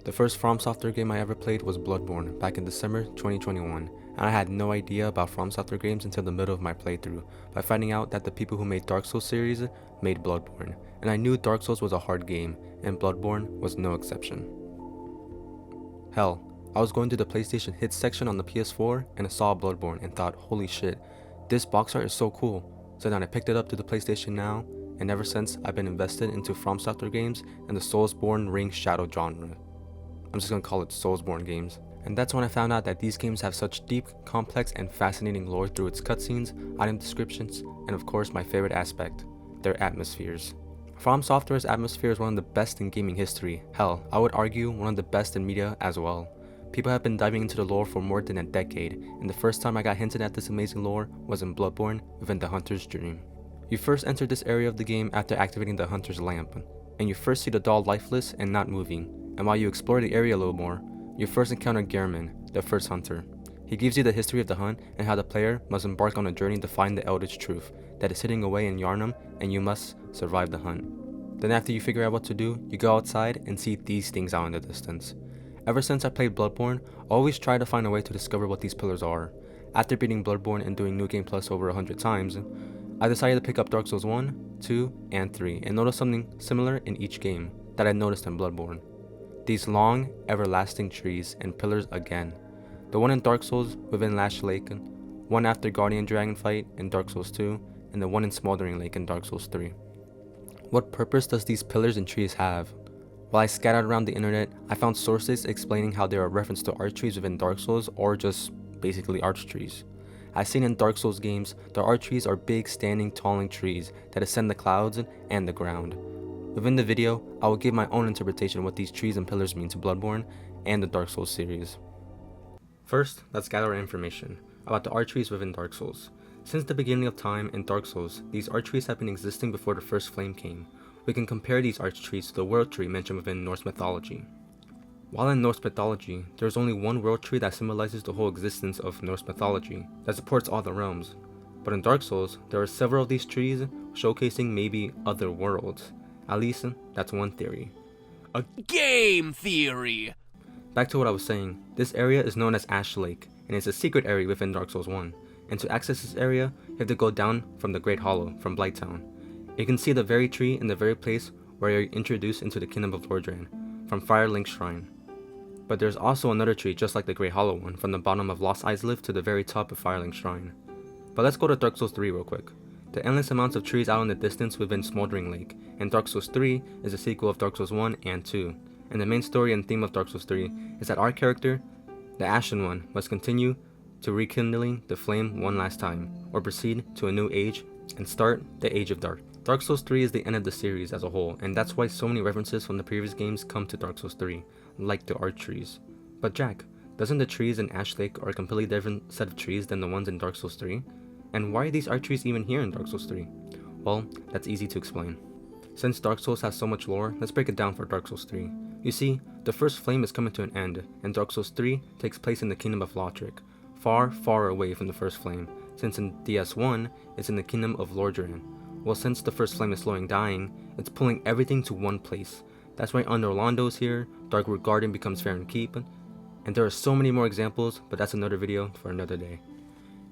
The first Fromsoftware game I ever played was Bloodborne back in December 2021, and I had no idea about Fromsoftware games until the middle of my playthrough by finding out that the people who made Dark Souls series made Bloodborne, and I knew Dark Souls was a hard game, and Bloodborne was no exception. Hell, I was going to the PlayStation Hits section on the PS4 and I saw Bloodborne and thought, holy shit, this box art is so cool. So then I picked it up to the PlayStation Now, and ever since I've been invested into Fromsoftware games and the Soulsborne Ring Shadow genre. I'm just gonna call it Soulsborne games. And that's when I found out that these games have such deep, complex, and fascinating lore through its cutscenes, item descriptions, and of course my favorite aspect, their atmospheres. Fromsoftware's atmosphere is one of the best in gaming history. Hell, I would argue one of the best in media as well. People have been diving into the lore for more than a decade, and the first time I got hinted at this amazing lore was in Bloodborne within the Hunter's Dream. You first enter this area of the game after activating the Hunter's Lamp, and you first see the doll lifeless and not moving. And while you explore the area a little more, you first encounter Gehrman, the first hunter. He gives you the history of the hunt and how the player must embark on a journey to find the eldritch truth that is hidden away in Yharnam, and you must survive the hunt. Then after you figure out what to do, you go outside and see these things out in the distance. Ever since I played Bloodborne, I always try to find a way to discover what these pillars are. After beating Bloodborne and doing New Game Plus over 100 times, I decided to pick up Dark Souls 1, 2, and 3 and notice something similar in each game that I noticed in Bloodborne. These long, everlasting trees and pillars again. The one in Dark Souls within Lash Lake, one after Guardian Dragon fight in Dark Souls 2, and the one in Smoldering Lake in Dark Souls 3. What purpose does these pillars and trees have? While I scattered around the internet, I found sources explaining how they are a reference to Archtrees within Dark Souls or just basically Archtrees. As seen in Dark Souls games, the Archtrees are big, standing, talling trees that ascend the clouds and the ground. Within the video, I will give my own interpretation of what these trees and pillars mean to Bloodborne and the Dark Souls series. First, let's gather our information about the Archtrees within Dark Souls. Since the beginning of time in Dark Souls, these Archtrees have been existing before the first flame came. We can compare these Archtrees to the world tree mentioned within Norse mythology. While in Norse mythology, there is only one world tree that symbolizes the whole existence of Norse mythology, that supports all the realms. But in Dark Souls, there are several of these trees showcasing maybe other worlds. At least, that's one theory. A game theory! Back to what I was saying, this area is known as Ash Lake, and it's a secret area within Dark Souls 1. And to access this area, you have to go down from the Great Hollow, from Blighttown. You can see the very tree in the very place where you're introduced into the Kingdom of Lordran, from Firelink Shrine. But there's also another tree just like the Great Hollow one, from the bottom of Lost Izalith to the very top of Firelink Shrine. But let's go to Dark Souls 3 real quick. The endless amounts of trees out in the distance within Smoldering Lake, and Dark Souls 3 is a sequel of Dark Souls 1 and 2. And the main story and theme of Dark Souls 3 is that our character, the Ashen One, must continue to rekindling the flame one last time, or proceed to a new age and start the Age of Dark. Dark Souls 3 is the end of the series as a whole, and that's why so many references from the previous games come to Dark Souls 3, like the Archtrees. But Jack, doesn't the trees in Ash Lake are a completely different set of trees than the ones in Dark Souls 3? And why are these Archtrees even here in Dark Souls 3? Well, that's easy to explain. Since Dark Souls has so much lore, let's break it down for Dark Souls 3. You see, the first flame is coming to an end, and Dark Souls 3 takes place in the Kingdom of Lothric, far, far away from the first flame, since in DS1, it's in the Kingdom of Lordran. Well, since the first flame is slowing dying, it's pulling everything to one place. That's why Under Londo is here, Darkwood Garden becomes Faerun Keep, and there are so many more examples, but that's another video for another day.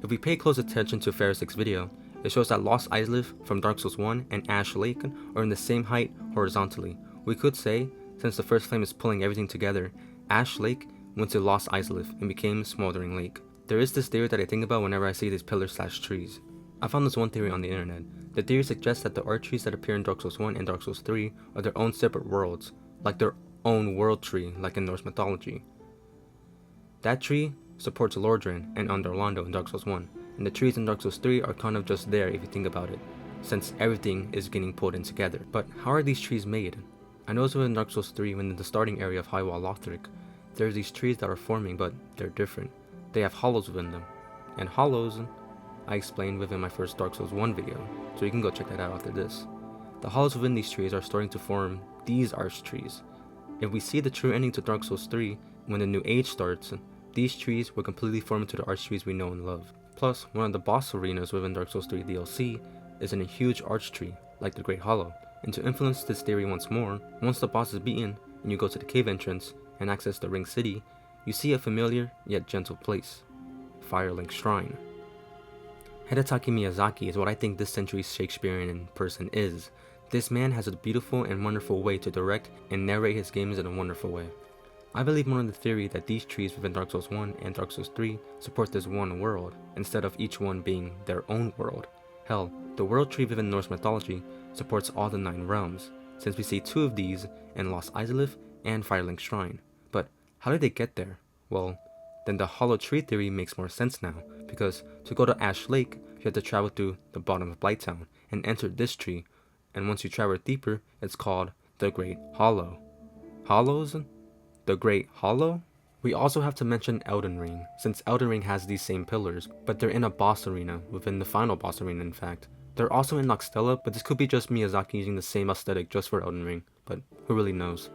If we pay close attention to Pharisic's video, it shows that Lost Izalith from Dark Souls 1 and Ash Lake are in the same height horizontally. We could say, since the first flame is pulling everything together, Ash Lake went to Lost Izalith and became Smoldering Lake. There is this theory that I think about whenever I see these pillars/trees. I found this one theory on the internet. The theory suggests that the Archtrees that appear in Dark Souls 1 and Dark Souls 3 are their own separate worlds, like their own world tree, like in Norse mythology. That tree supports Lordran and Under Londo in Dark Souls 1, and the trees in Dark Souls 3 are kind of just there if you think about it, since everything is getting pulled in together. But how are these trees made? I noticed within Dark Souls 3, when in the starting area of Highwall Lothric, there are these trees that are forming, but they're different. They have hollows within them, and hollows I explained within my first Dark Souls 1 video, so you can go check that out after this. The hollows within these trees are starting to form these Archtrees. If we see the true ending to Dark Souls 3, when the new age starts, these trees will completely form into the Archtrees we know and love. Plus, one of the boss arenas within Dark Souls 3 DLC is in a huge Archtree, like the Great Hollow. And to influence this theory once more, once the boss is beaten and you go to the cave entrance, and access the Ring City, you see a familiar yet gentle place, Firelink Shrine. Hidetaka Miyazaki is what I think this century's Shakespearean person is. This man has a beautiful and wonderful way to direct and narrate his games in a wonderful way. I believe more in the theory that these trees within Dark Souls 1 and Dark Souls 3 support this one world, instead of each one being their own world. Hell, the world tree within Norse mythology supports all the 9 realms, since we see 2 of these in Lost Izalith and Firelink Shrine. But how did they get there? Well, then the hollow tree theory makes more sense now, because to go to Ash Lake, you have to travel through the bottom of Blighttown and enter this tree, and once you travel deeper, it's called the Great Hollow. Hollows? The Great Hollow? We also have to mention Elden Ring, since Elden Ring has these same pillars, but they're in a boss arena, within the final boss arena in fact. They're also in Noxtella, but this could be just Miyazaki using the same aesthetic just for Elden Ring, but who really knows.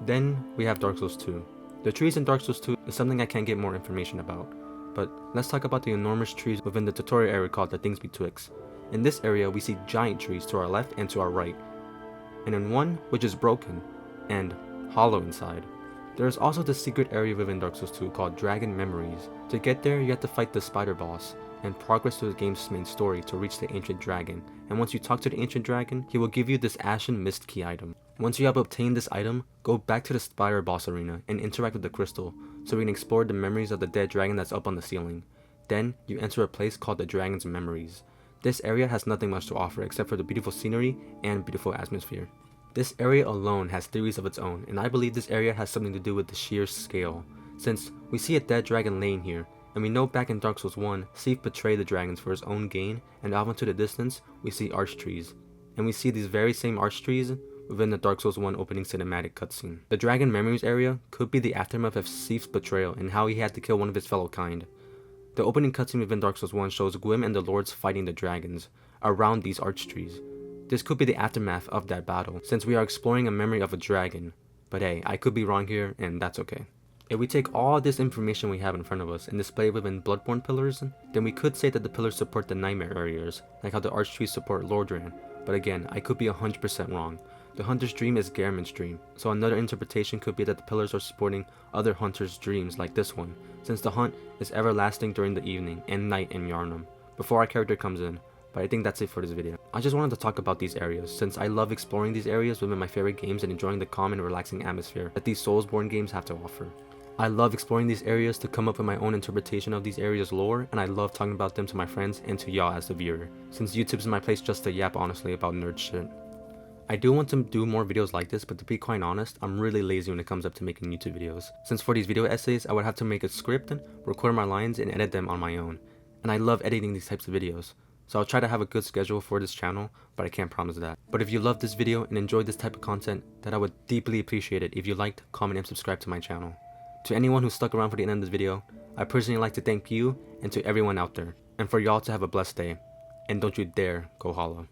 Then we have Dark Souls 2. The trees in Dark Souls 2 is something I can't get more information about, but let's talk about the enormous trees within the tutorial area called the Things Betwixt. In this area we see giant trees to our left and to our right, and in one which is broken and hollow inside. There is also the secret area within Dark Souls 2 called Dragon Memories. To get there you have to fight the spider boss and progress through the game's main story to reach the ancient dragon, and once you talk to the ancient dragon, he will give you this Ashen Mist Key item. Once you have obtained this item, go back to the spider boss arena and interact with the crystal so we can explore the memories of the dead dragon that's up on the ceiling. Then you enter a place called the Dragon's Memories. This area has nothing much to offer except for the beautiful scenery and beautiful atmosphere. This area alone has theories of its own, and I believe this area has something to do with the sheer scale, since we see a dead dragon laying here, and we know back in Dark Souls 1, Sif betrayed the dragons for his own gain, and off into the distance we see Archtrees, and we see these very same Archtrees within the Dark Souls 1 opening cinematic cutscene. The Dragon Memories area could be the aftermath of Sif's betrayal and how he had to kill one of his fellow kind. The opening cutscene within Dark Souls 1 shows Gwyn and the lords fighting the dragons around these Archtrees. This could be the aftermath of that battle, since we are exploring a memory of a dragon. But hey, I could be wrong here, and that's okay. If we take all this information we have in front of us and display it within Bloodborne pillars, then we could say that the pillars support the nightmare areas, like how the Archtrees support Lordran. But again, I could be 100% wrong. The Hunter's Dream is Gehrman's dream, so another interpretation could be that the pillars are supporting other hunters' dreams like this one, since the hunt is everlasting during the evening and night in Yharnam, before our character comes in. But I think that's it for this video. I just wanted to talk about these areas, since I love exploring these areas within my favorite games and enjoying the calm and relaxing atmosphere that these Soulsborne games have to offer. I love exploring these areas to come up with my own interpretation of these areas' lore, and I love talking about them to my friends and to y'all as the viewer, since YouTube's my place just to yap honestly about nerd shit. I do want to do more videos like this, but to be quite honest, I'm really lazy when it comes up to making YouTube videos, since for these video essays I would have to make a script, record my lines, and edit them on my own, and I love editing these types of videos. So I'll try to have a good schedule for this channel, but I can't promise that. But if you love this video and enjoyed this type of content, then I would deeply appreciate it if you liked, comment, and subscribe to my channel. To anyone who stuck around for the end of this video, I personally like to thank you and to everyone out there, and for y'all to have a blessed day, and don't you dare go hollow.